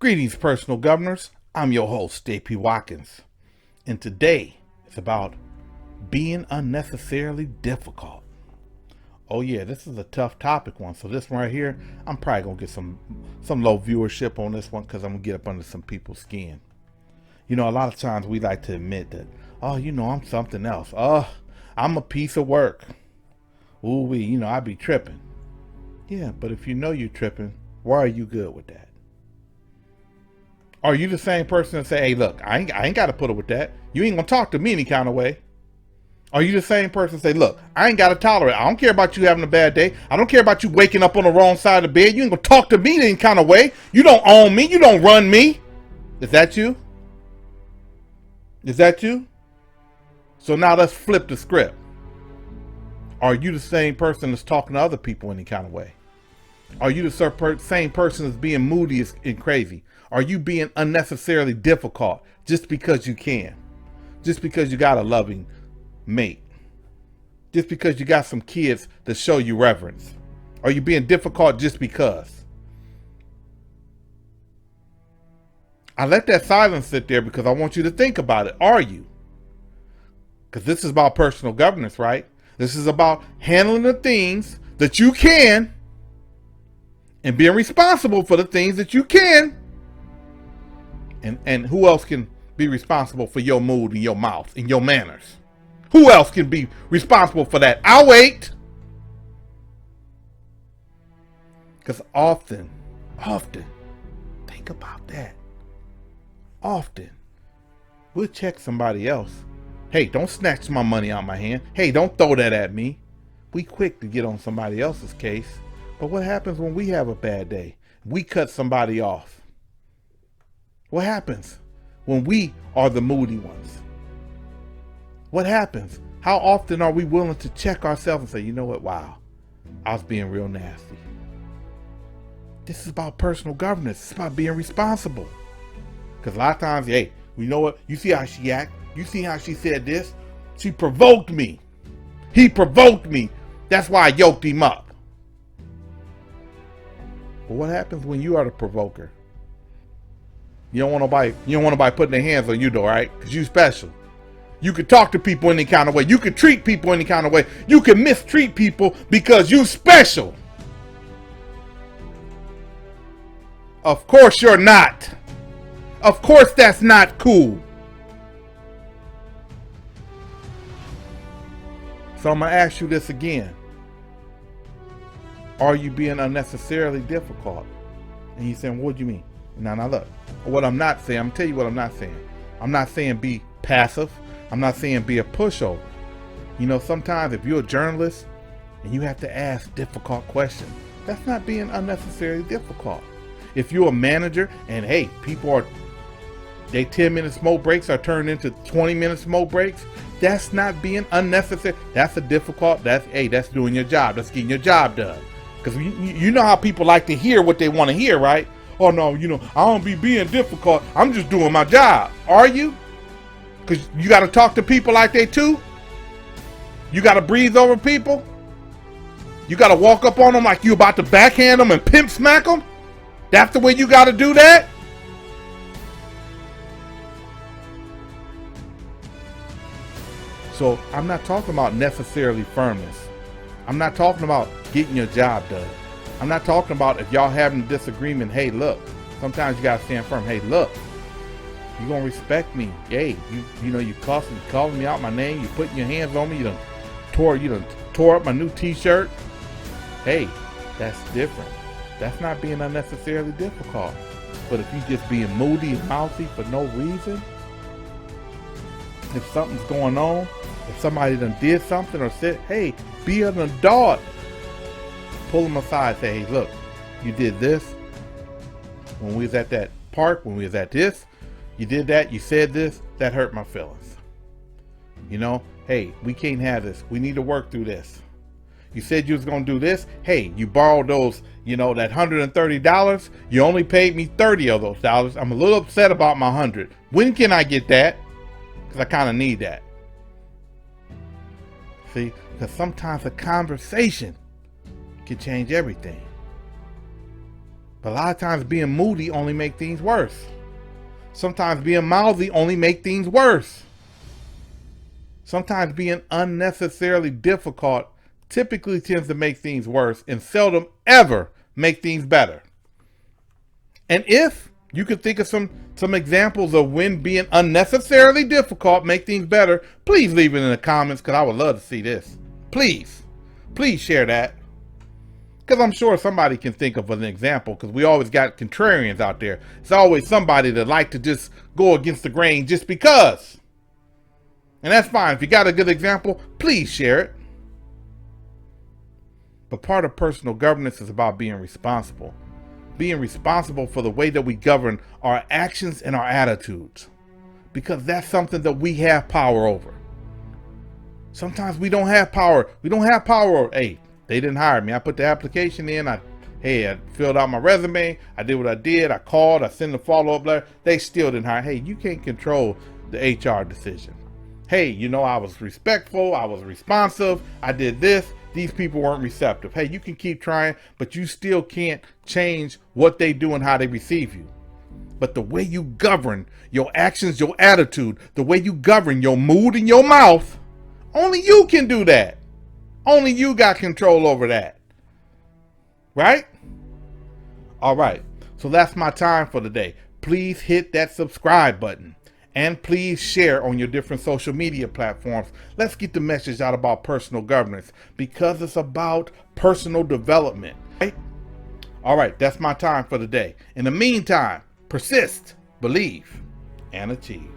Greetings, personal governors. I'm your host, JP.WATKINS. And today it's about being unnecessarily difficult. Oh yeah, this is a tough topic one. So this one right here, I'm probably going to get some low viewership on this one because I'm going to get up under some people's skin. You know, a lot of times we like to admit that, oh, I'm something else. Oh, I'm a piece of work. Ooh, I be tripping. Yeah, but if you know you're tripping, why are you good with that? Are you the same person that say, hey, look, I ain't got to put up with that. You ain't going to talk to me any kind of way. Are you the same person that say, look, I ain't got to tolerate it. I don't care about you having a bad day. I don't care about you waking up on the wrong side of the bed. You ain't going to talk to me any kind of way. You don't own me. You don't run me. Is that you? Is that you? So now let's flip the script. Are you the same person that's talking to other people any kind of way? Are you the same person that's being moody and crazy? Are you being unnecessarily difficult just because you can? Just because you got a loving mate? Just because you got some kids that show you reverence? Are you being difficult just because? I let that silence sit there because I want you to think about it. Are you? Because this is about personal governance, right? This is about handling the things that you can and being responsible for the things that you can. And who else can be responsible for your mood and your mouth and your manners? Who else can be responsible for that? I'll wait. Because often, think about that. Often, we'll check somebody else. Hey, don't snatch my money out of my hand. Hey, don't throw that at me. We quick to get on somebody else's case. But what happens when we have a bad day? We cut somebody off. What happens when we are the moody ones? What happens? How often are we willing to check ourselves and say, you know what? Wow, I was being real nasty. This is about personal governance. It's about being responsible. Because a lot of times, hey, you know what? You see how she act? You see how she said this? She provoked me. He provoked me. That's why I yoked him up. But what happens when you are the provoker? You don't want nobody putting their hands on you though, right? Because you special. You can talk to people any kind of way. You can treat people any kind of way. You can mistreat people because you special. Of course you're not. Of course that's not cool. So I'm going to ask you this again. Are you being unnecessarily difficult? And he's saying, what do you mean? Now look, what I'm not saying, I'm going to tell you what I'm not saying. I'm not saying be passive. I'm not saying be a pushover. You know, sometimes if you're a journalist and you have to ask difficult questions, that's not being unnecessarily difficult. If you're a manager and hey, they 10-minute smoke breaks are turned into 20-minute smoke breaks, that's not being unnecessary. That's that's doing your job. That's getting your job done. Because you know how people like to hear what they want to hear, right? Oh no, I don't be being difficult. I'm just doing my job. Are you? Because you got to talk to people like they too. You got to breathe over people. You got to walk up on them like you about to backhand them and pimp smack them. That's the way you got to do that. So I'm not talking about necessarily firmness. I'm not talking about getting your job done. I'm not talking about if y'all having a disagreement, hey, look, sometimes you got to stand firm. Hey, look, you going to respect me. Hey, you calling me out my name. You putting your hands on me. You done tore up my new t-shirt. Hey, that's different. That's not being unnecessarily difficult. But if you just being moody and mouthy for no reason, if something's going on, if somebody done did something or said, hey, be an adult. Pull them aside, say, hey, look, you did this. When we was at that park, when we was at this, you did that, you said this, that hurt my feelings. Hey, we can't have this. We need to work through this. You said you was going to do this. Hey, you borrowed those, that $130. You only paid me 30 of those dollars. I'm a little upset about my 100. When can I get that? Because I kind of need that. See, because sometimes a conversation can change everything. But a lot of times being moody only make things worse. Sometimes being mouthy only make things worse. Sometimes being unnecessarily difficult typically tends to make things worse and seldom ever make things better. And if you could think of some examples of when being unnecessarily difficult make things better, please leave it in the comments because I would love to see this. Please share that. Because I'm sure somebody can think of an example, because we always got contrarians out there. It's always somebody that like to just go against the grain just because. And that's fine. If you got a good example, please share it. But part of personal governance is about being responsible. Being responsible for the way that we govern our actions and our attitudes. Because that's something that we have power over. Sometimes we don't have power. We don't have power. Hey, they didn't hire me. I put the application in. I filled out my resume. I did what I did. I called. I sent a follow-up letter. They still didn't hire. Hey, you can't control the HR decision. Hey, I was respectful. I was responsive. I did this. These people weren't receptive. Hey, you can keep trying, but you still can't change what they do and how they receive you. But the way you govern your actions, your attitude, the way you govern your mood and your mouth, only you can do that. Only you got control over that. Right? All right. So that's my time for today. Please hit that subscribe button. And please share on your different social media platforms. Let's get the message out about personal governance, because it's about personal development. Right? All right, that's my time for today. In the meantime, persist, believe, and achieve.